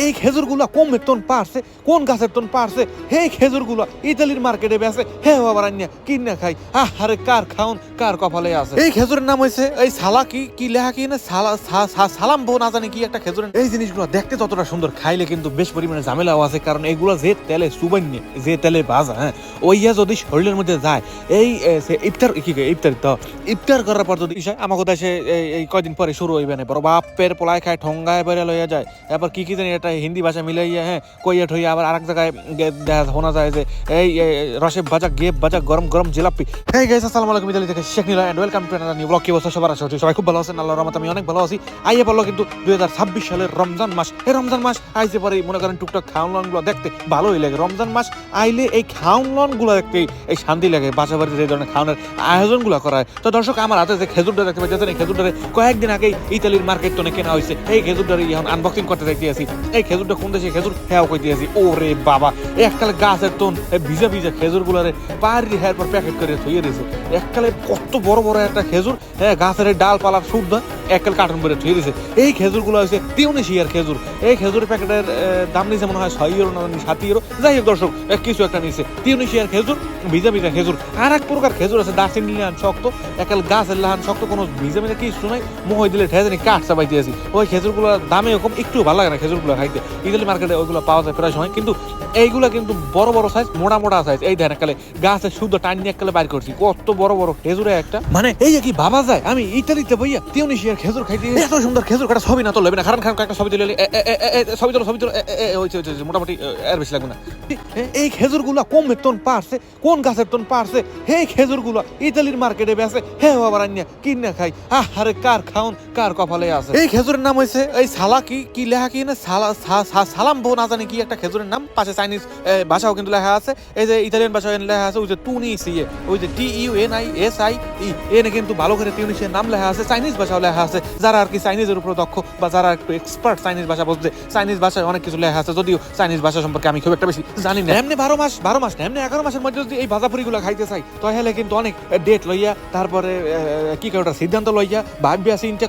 এই খেজুরগুলা কোন বেতন পারছে, কোন গাছের তন পারছে, এই খেজুরগুলা ইতালির মার্কেটে বেছে হে আবার আনিয়া কিনা খাই। আরে কার খাউন কার কপালে আছে। এই খেজুরের নাম হয়েছে এই সালা কি লেখা কি না সালাম বো না জানি কি একটা খেজুরের। এই জিনিসগুলো দেখতে ততটা সুন্দর, খাইলে কিন্তু বেশ পরিমাণে ঝামেলাও আছে, কারণ এগুলো যে তেলে সুবান্যে যে তেলে ভাজা, ওইয়া যদি শরীরের মধ্যে যায় এই ইফতার ইফতার করার পর যদি আমাকে দেশে এই কয়দিন পরে শুরু হইবে না, বড় বাপের পোলায় খায় ঠঙ্গায় বেড়ে লইয়া যায়। এবার কি জানি এটা হিন্দি ভাষা মিলাইয়া কইয়া ঠইয়া আবার আরেক জায়গায় শোনা যায় যে এই রসে ভাজা গেপ ভাজা গরম গরম জিলাপি। হেই গাইস, আসসালামু আলাইকুম, ইতালি থেকে Sheikh Nila and welcome to another new blog. কি অবস্থা সবার? আশা করি সবাই খুব ভালো আছেন, আল্লাহর রহমতে আমি অনেক ভালো আছি। আইয়ে পড়লো কিন্তু 2026 সালের রমজান মাস। এই রমজান মাস আইতে পারে মনে করেন টুকটাক খাওয়ান গুলো দেখতে ভালোই লাগে। রমজান মাস আইলে এই খাওয়ান গুলো দেখতে এই শান্তি লাগে। বাসা বাড়িতে যে ধরনের খাওয়ানোর আয়োজন গুলো করা হয়। তো দর্শক, আমার হাতে যে খেজুরটা দেখতে পাচ্ছেন, এই খেজুরটা কয়েকদিন আগেই ইতালির মার্কেট তো কেনা হয়েছে। এই খেজুরটার এখন আনবক্সিং করতে দেখতে আসি। এই খেজুরটা কোন দেশে খেজুর হ্যাঁ কইতে আসি। ওরে বাবা, এককালে গাছের তোন ভিজা ভিজা খেজুর গুলারে পাহাড়ি হেয়ার পর প্যাকেট করে থইয়ে দিয়েছে। এককালে কত বড় বড় একটা খেজুর, গাছের ডালপালার সুদ্ধা এককাল কার্টুন করে থইয়ে দিয়েছে। এই খেজুর গুলো হচ্ছে তিউনিশিয়ার খেজুর। এই খেজুরের প্যাকেটের দাম নিয়েছে মনে হয় 6 ইউরো না 7 ইউরো, যাই হোক দর্শক কিছু একটা নিয়েছে। তিউনিশিয়ার খেজুর, ভিজা ভিজা খেজুর। আর এক প্রকার খেজুর আছে দার্চিনি লাহান শক্ত, একাল গাছের লাহান শক্ত, কোনো ভিজা ভিজা কিছু নাই, মোহই দিলে ঠেজানি কাঠ চাপাইতে আসি। ওই খেজুরগুলোর দামে এরকম একটু ভালো লাগে না খেজুরগুলো খাইতে। ইতালি মার্কেটে ওইগুলো পাওয়া যায় প্রায় সময়, কিন্তু এইগুলা কিন্তু বড় বড় সাইজ, মোটা মোটা সাইজ। এই দেখেন একালে গাছের শুদ্ধ টাইনি এককালে বাইর করছি, কত বড় বড় খেজুরে একটা, মানে এই যে কি ভাবা যায় আমি ইতালিতে বইয়া তিউনিশিয়ার খেজুর খাইতে। এত সুন্দর খেজুর কাটা ছবি না তো লেবে না, কারণ একটা ছবি তুলে ছবি তোলো মোটামুটি এর বেশি লাগবে না। এই খেজুরগুলা কোন বেতন পারছে, কোন গাছের তন পারছে, এই খেজুরগুলা ইতালির মার্কেটে বেছে হে আবার আনিয়া কিনা খাই। আরে কার খাউন কার কপালে আছে। এই খেজুরের নাম হয়েছে এই সালা কি লেখা কি না সালাম বো না জানি কি একটা খেজুরের নাম। পাশে চাইনিজ ভাষাও কিন্তু লেখা আছে। এই যে ইতালিয়ান ভাষাও লেখা আছে, ওই যে টুনিসিয়ে, ওই যে TUNISIE এনে কিন্তু ভালো করে তিউনিসিয়ার নাম লেখা আছে। চাইনিজ ভাষাও লেখা আছে, যারা আর কি চাইনিজের উপর দক্ষ বা যারা একটু এক্সপার্ট চাইনিজ ভাষা বুঝছে, চাইনিজ ভাষায় অনেক কিছু লেখা আছে, যদিও চাইনিজ ভাষা সম্পর্কে আমি খুব একটা বেশি জানি না। এমনি 12 মাস না, এমনি 11 মাসের মধ্যে যদি এই ভাজাপুরি গুলো খাইতে চাই, তাহলে কিন্তু অনেক ডেট লইয়া তারপরে কি ওটা সিদ্ধান্ত লইয়া ভাবি চিন্তা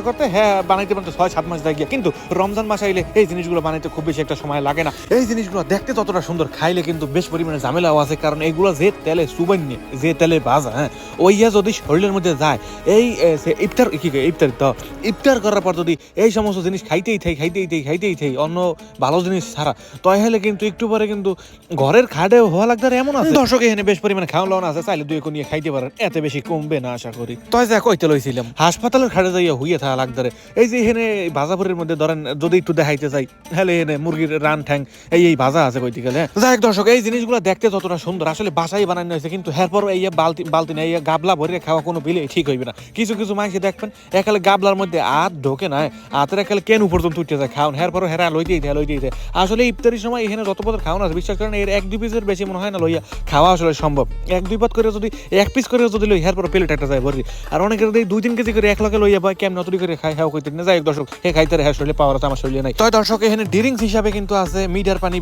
করতে হ্যাঁ বানাইতে পারতো 6-7 মাস যায় গিয়া। কিন্তু রমজান মাস আইলে এই জিনিসগুলো বানাইতে খুব বেশি একটা সময় লাগে না। এই জিনিসগুলো দেখতে ততটা সুন্দর, খাইলে কিন্তু বেশ পরিমাণে ঝামেলাও আছে, কারণ এগুলো যে তেলে সুবান্যে যে তেলে ভাজা, ওইয়া যদি শরীরের মধ্যে যায় এই ইফতার করার পর যদি এই সমস্ত জিনিস খাইতেই থাই অন্য ভালো জিনিস ছাড়া, তাহলে কিন্তু একটু পরে কিন্তু ঘরের খাটেও হওয়া লাগবে। এমন আছে দর্শক, এখানে বেশ পরিমাণে খাওয়া লওয়া আছে, চাইলে 2 নিয়ে খাইতে পারেন, এতে বেশি কমবে না আশা করি। তাই যা কইতে লইছিলাম, হাসপাতালের খাটে যাইয়া হইয়া থাকা লাগদারে। এই যে এখানে ভাজাপুরের মধ্যে ধরেন যদি একটু দেখাইতে চাই, তাহলে এখানে মুরগির রান ঠ্যাং এই ভাজা আছে কইতে গেলে। যাই হোক দর্শক, এই জিনিসগুলো দেখতে ততটা সুন্দর, আসলে বাসায় বানানো হয়েছে, কিন্তু এরপর এই বালতি না, এই গাবলা ভরে খাওয়া কোনো বিলে ঠিক হইবে না। কিছু মানুষ দেখবেন একালে গাবলার মধ্যে আত ঢোকে না, আতের একালে কেন পর্যন্ত উঠতে যায় খাওয়ান, এরপরও হেরা লইতেই দেয়। আসলে ইফতারির সময় এখানে যত পদের খাওয়ানো আছে, বিশ্বাস করেন এর 1-2 পিসের বেশি মনে হয় না লইয়া খাওয়া আসলে সম্ভব। 1-2 পাত করে যদি 1 পিস করে যদি লই, এরপর প্লেট একটা যায় ভরি। আর অনেকের 2-3 কেজি করে এক লগে লইয়া পায়, কেমন অতটি করে খাই হ্যাঁ কইতে না। যাই হোক দর্শক, খাইতে হ্যাঁ শরীরে পাওয়ার আছে, আমার শরীরে নাই। তাই দর্শক, এখানে ড্রিঙ্কস হিসাবে কিন্তু আছে মিডার পানি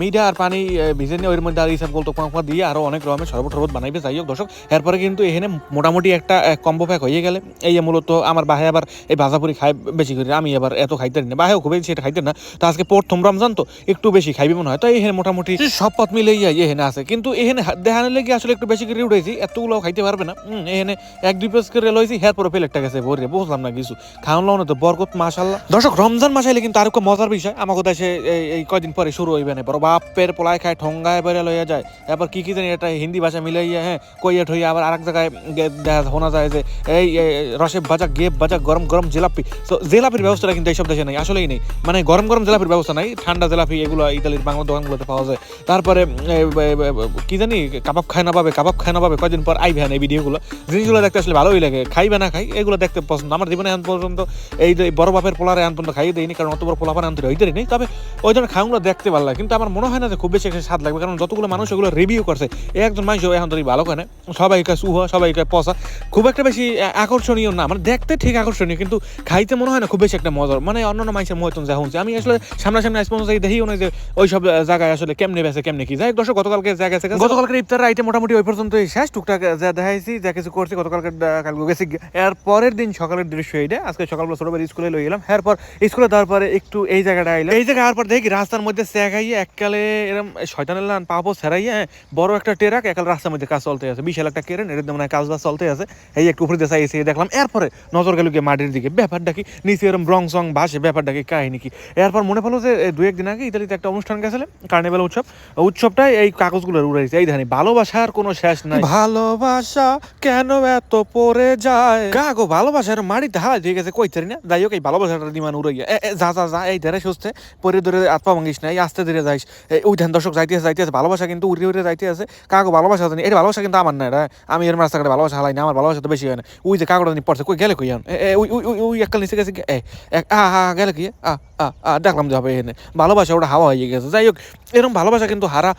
মিডা আর পানি ভিজে নিয়ে ওর মধ্যে আর হিসাব বলতো পাঁপা দিয়ে আরো অনেক রকমের শরবত বানাইবে। যাই হোক দর্শক, এরপরে কিন্তু এখানে মোটামুটি একটা কম্বো প্যাক হয়ে গেলে। এই মূলত আমার বাহে আবার এই ভাজাপুরি খাই বেশি করে, আমি আবার এত খাইতে না, বাহেও খুব বেশি এটা খাইতে না। তো আজকে প্রথম রমজান তো একটু বেশি খাইবে মনে হয়, তো এখানে মোটামুটি সব পথ মিলে এখানে আছে। কিন্তু এখানে দেখানোর লেগে আসলে একটু বেশি করে উঠেছি, এতগুলো খাইতে পারবে না। এখানে 1-2 পিস করে লইছি, এরপরে প্লেটটা গেছে ভরে, বুঝলাম না কিছু খাওয়ান লাও না তো বরকত মাশাআল্লাহ। দর্শক, রমজান মাস আইলে কিন্তু আরেকটা মজার বিষয়, আমাকে দেশে এই কয়দিন পরে শুরু হইবে না, বড় বাপের পোলায় খায় ঠঙ্গায় বেড়ে লইয়া যায়। এরপর কি জানি এটা হিন্দি ভাষা মিলাইয়া কইয়া ঠইয়া আবার আরেক জায়গায় শোনা যায় যে এই রসে ভাজা গেপ ভাজা গরম গরম জিলাপি। তো জিলাপির ব্যবস্থাটা কিন্তু এইসব দেশে নেই, আসলেই নেই, মানে গরম জিলাপির ব্যবস্থা নাই। ঠান্ডা জিলাপি এগুলো ইতালির বাংলা দোকানগুলোতে পাওয়া যায়। তারপরে কি জানি কাবাব খায় না পাবে কয়দিন পর আইবে এই ভিডিওগুলো, জিনিসগুলো দেখতে আসলে ভালোই লাগে। খাইবে না খাই, এগুলো দেখতে পছন্দ। আমার জীবনে এখন পর্যন্ত এই বড় বাপের পোলারে এখন পর্যন্ত খাইয়ে দেয়নি, কারণ অত বড় পোলাপান আনতে হইতে নেই। তবে ওই ধরনের খাওয়াগুলো দেখতে ভালো লাগে, কিন্তু আমার মনে হয় না যে খুব বেশি একটা স্বাদ লাগবে, কারণ যতগুলো মানুষ ওগুলো রিভিউ করছে, একজন মানুষ এখন ধরি ভালো করে সবাই কাছে সবাই পচা, খুব একটা বেশি আকর্ষণীয় না। মানে দেখতে ঠিক আকর্ষণীয়, কিন্তু খাইতে মনে হয় না খুব বেশি একটা মজার, মানে অন্যান্য মানুষের মতন যা হচ্ছে। আমি আসলে সামনাসামনি দেখিও না যে ওই সব জায়গায় আসলে কেমনে বেছে কেমনে কি। যাই দর্শক, গতকালকে ইফতার আইটেম মোটামুটি ওই পর্যন্তই শেষ। টুকটাক যা দেখাইছি, যা কিছু করছি কালকে গেছি। এর পরের দিন সকালের দৃশ্য এইটা। আজকে সকালবেলা ছোট ভাই স্কুলে লই গেলাম, এরপর স্কুলে তারপর এরপরে একটু এই জায়গাটা আইলাম, এই জায়গায় আর পর দেখি রাস্তার মধ্যে চেকাইয়ে এককালে এরকম শয়তানের লান পাপো ছেড়াইয়া বড় একটা ট্রাক একাল রাস্তার মধ্যে কাজ চলতে আছে, বিশাল একটা কেরেন, এর মনে হয় কাজ বাজ চলতে আছে। এই একটু উপরে দিয়ে চাইছে দেখলাম, এরপরে নজর গেল গিয়ে মাটির দিকে, ব্যাপারটা কি নিচে এরকম রং সং ভাসে, ব্যাপারটা কি কাহিনী কি। এরপর মনে পড়লো যে দু একদিন আগে ইতালিতে একটা অনুষ্ঠান গেছিলাম, কার্নিভাল উৎসবটাই এই কাগজগুলো উড়াইছে। এই ধানি ভালোবাসার কোনো শেষ নাই, ভালোবাসা কেন এত পড়ে যায়, কাগো ভালোবাসার মাটিতে হালাই দিয়ে গেছে কইতারি না। যাই হোক এই ভালোবাসাটা দিমান উড়াইয়া যা যা যা এই ধারে সুস্থে পরে ধরে আত্মা ভাঙিস না, এই আস্তে ধীরে যাইস। ওই ধান দর্শক যাইতে যাইতে ভালোবাসা কিন্তু উড়ে উড়ে যাইতে আছে, কাগো ভালোবাসা জানি এই ভালোবাসা কিন্তু আমার না, আমি এর রাস্তাঘাটে ভালোবাসা হালাই না, আমার ভালোবাসা তো বেশি হয় না। ওই যে কাগড়া নিয়ে পড়ছে কই গেলে কই ওই এককাল নিচে গেছে গেলে কি দেখলাম যে হবে এখানে ভালোবাসা ওটা হাওয়া হয়ে গেছে। যাই হোক এরকম ভালোবাসা কিন্তু হারা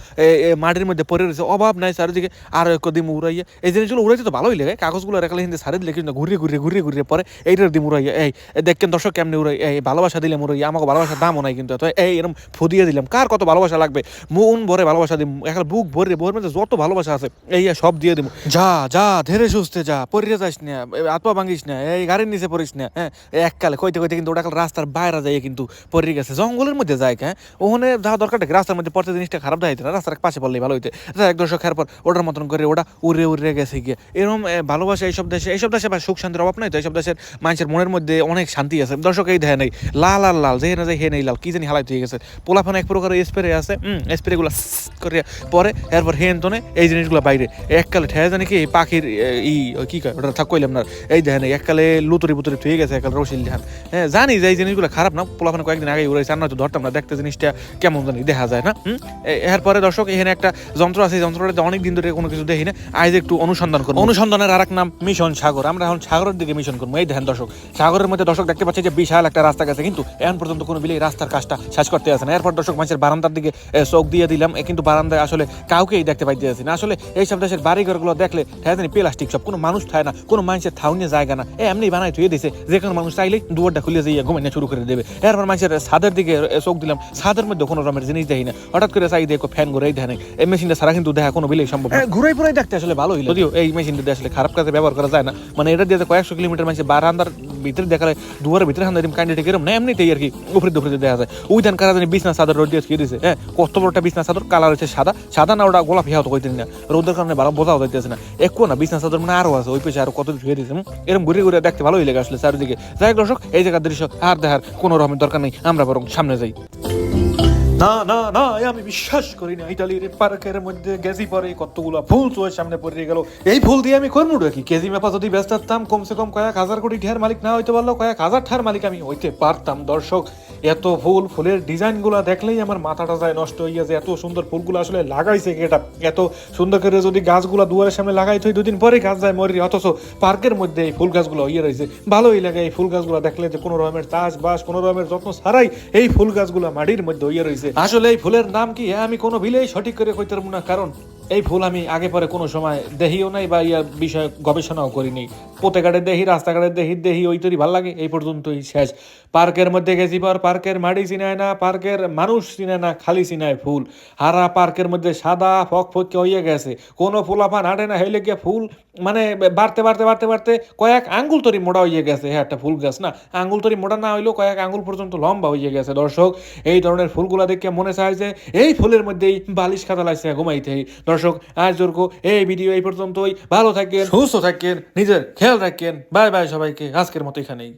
মাটির মধ্যে পড়ে রয়েছে, অভাব নাই চারিদিকে। আরো এক দিন উড়াইয়া এই জিনিসগুলো উড়াইতে তো ভালোই লাগে, কাগজগুলো রেখালে হিন্দি সারে দিলে কিন্তু ঘুরিয়ে ঘুরিয়ে ঘুরিয়ে ঘুরিয়ে পরে এইটার দিন উড়াইয়া এই দেখেন দর্শক কেমনি উড়াই, এই ভালোবাসা দিলে উড়াইয়া, আমাকে ভালোবাসার দামও নাই কিন্তু এই এরকম ফুদিয়ে দিলাম। কার কত ভালোবাসা লাগবে, মন ভরে ভালোবাসা দিব, এখন বুক ভরে ভোর মধ্যে যত ভালোবাসা আছে এই সব দিয়ে দিব। যা যা ধীরে সুস্থে যা, পড়িয়ে যাস না, আত্মা ভাঙিস না, এই গাড়ির নিচে পড়িস না। হ্যাঁ এককালে কইতে কইতে কিন্তু ওটা রাস্তার বাইরে যায় কিন্তু পড়ে গেছে, জঙ্গলের মধ্যে যায়। হ্যাঁ ওখানে যাওয়া দরকার দেখে রাস্তার মধ্যে পড়তে জিনিসটা খারাপ দেখাইতে না, রাস্তার পাশে পড়লেই ভালো হইতে। এক দর্শক খার পর ওটার মতন করে ওটা উড়ে উড়ে গেছে গিয়ে। এরকম ভালোবাসা এইসব দেশে বা সুখ শান্তির অভাব নাই তো, এইসব দেশের মানুষের মনের মধ্যে অনেক শান্তি আছে। দর্শক এই দেয় নেই লাল আর লাল, যে না যায় হে নেই লাল, কি জানি হালাই হয়ে গেছে। পোলাফানে এক প্রকার স্প্রে আছে, স্প্রে গুলো করে পরে এরপর হেন তনে এই জিনিসগুলো বাইরে এককালে ঠেয়া জানি কি পাখির কি কয় ওটা থাক কইলাম না, এই দেখেন এককালে লুতুরি পুতুরি থুয়ে গেছে একাল রসিল ধান। হ্যাঁ জানি যে এই জিনিসগুলো খারাপ না, পোলাফানে কয়েকদিন আগে উড়াইছে, আর নয়তো ধরতাম না, দেখতে জিনিসটা কেমন জানি দেখা যায় না। এরপরে দর্শক এখানে একটা যন্ত্র আছে, যন্ত্রটা অনেক দিন ধরে কোনো কিছু দেখি না, আজ একটু অনুসন্ধান করবো। অনুসন্ধানের আর এক নাম মিশন সাগর, আমরা এখন সাগরের দিকে মিশন করবো। এই দেখেন দর্শক সাগরের মধ্যে দর্শক দেখতে পাচ্ছি যে বিশাল একটা রাস্তা গেছে, কিন্তু এখন পর্যন্ত কোনো বিলে রাস্তার কাজটা শেষ করতে আসে না। এরপর দর্শক মানুষের বারান্দার দিকে চোখ দিয়ে দিলাম, কিন্তু বারান্দায় আসলে কাউকেই দেখতে পাইতে আসি না। আসলে এইসব দেশের বাড়িঘরগুলো দেখলে জানি প্লাস্টিক সব, কোনো মানুষ থাকে না, কোনো মানুষের থাউনিয়ে জায়গা না, এমনি বানাই থুয়ে দিছে, যে কোনো মানুষ চাইলেই দুয়ারটা খুলে যাইয়া ঘুমাইনা শুরু করে দেবে। এরপর মানুষের ছাদের দিকে চোখ দিলাম, ছাদের মধ্যে কোনো রকমের জিনিস দেখি না, হঠাৎ করে চাই দেখো ফ্যান ঘুরাই দেখে এই মেশিনটা ছাড়া কিন্তু দেখা কোনো বিলেই সম্ভব না। ঘুরাই ফুরাই দেখতে আসলে ভালো হইলো, যদিও এই মেশিনটা আসলে খারাপ কাজে ব্যবহার করা যায় না, মানে এটা দিয়ে কয়েকশো কিলোমিটার মানুষ বারান্দার ভিতরে দেখালে দুয়ারের ভিতরে হান্দার ক্যান্ডিডেট এরকম না, এমনিতেই আর কি উপরে দুপুরে দেখা যায়। ওই ধান কারা জানি বিছনা চাদর রোদ দিয়ে দিয়েছে, হ্যাঁ কত বড় একটা বিছনা চাদর, কালার হচ্ছে সাদা, সাদা না ওটা গোলাপি হতো কইতেন না, রোদের কারণে ভালো বোঝাও যাইতেছে না। একটু না বিছনা চাদর মানে আরো আছে, ওই পেছনে আরো কত ধুয়ে দিয়েছে, এরকম ঘুরে ঘুরে দেখতে ভালোই লাগে আসলে চারিদিকে। যাই দর্শক এই জায়গার দৃশ্য আর দেখার কোনো রকমের দরকার নেই, আমরা বরং সামনে যাই। না না না আমি বিশ্বাস করি না, ইতালির পার্কের মধ্যে গেছি পরে কতগুলো ফুল চোখের সামনে পড়ে গেল। এই ফুল দিয়ে আমি করবো কি, কেজি মেপা যদি ব্যস্ত থাকতাম কমসে কম কয়েক হাজার কোটি ঢের মালিক না হইতে পারলো, কয়েক হাজার ঠার মালিক আমি হইতে পারতাম। দর্শক এত ফুলের ডিজাইন গুলা দেখলেই আমার মাথাটা যায় নষ্ট হইয়া যে, এত সুন্দর ফুলগুলো আসলে লাগাইছে এটা, এত সুন্দর করে যদি গাছগুলা দুয়ারের সামনে লাগাই থই দুদিন পরে গাছ যায় মরি, অথচ পার্কের মধ্যে এই ফুল গাছগুলো হইয়া রয়েছে। ভালোই লাগে এই ফুল গাছগুলো দেখলে, যে কোনো রকমের চাষবাস কোনো রকমের যত্ন ছাড়াই এই ফুল গাছগুলো মাটির মধ্যে হইয়া রয়েছে। আসলে এই ফুলের নাম কি আমি কোনো বিলেই সঠিক করে কইতে পারবো না, কারণ এই ফুল আমি আগে পরে কোনো সময় দেখিও নাই বা ইয়ার বিষয়ে গবেষণাও করিনি। পথেঘাটে দেখি, রাস্তাঘাটে দেখি ওই তৈরি ভাল লাগে, এই পর্যন্তই শেষ। পার্কের মধ্যে গেছি পর পার্কের মাটি চিনায় না, পার্কের মানুষ চিনায় না, খালি চিনায় ফুল। হারা পার্কের মধ্যে সাদা ফকফকে হইয়া গেছে, কোনো ফুলাফান হাঁটে না, হইলে গিয়ে ফুল মানে বাড়তে বাড়তে বাড়তে বাড়তে কয়েক আঙ্গুল তরি মোটা হইয়া গেছে। হ্যাঁ একটা ফুল গাছ না, আঙ্গুল তরি মোটা না হইলেও কয়েক আঙ্গুল পর্যন্ত লম্বা হইয়া গেছে। দর্শক এই ধরনের ফুলগুলা দেখে মনে চায় যে এই ফুলের মধ্যেই বালিশ খাতা লাগছে ঘুমাইতে। দর্শক আজ জোরকো এই ভিডিও এই পর্যন্তই, ভালো থাকেন, সুস্থ থাকেন, নিজের খেয়াল রাখেন, বাই বাই সবাইকে, আজকের মতো এখানেই।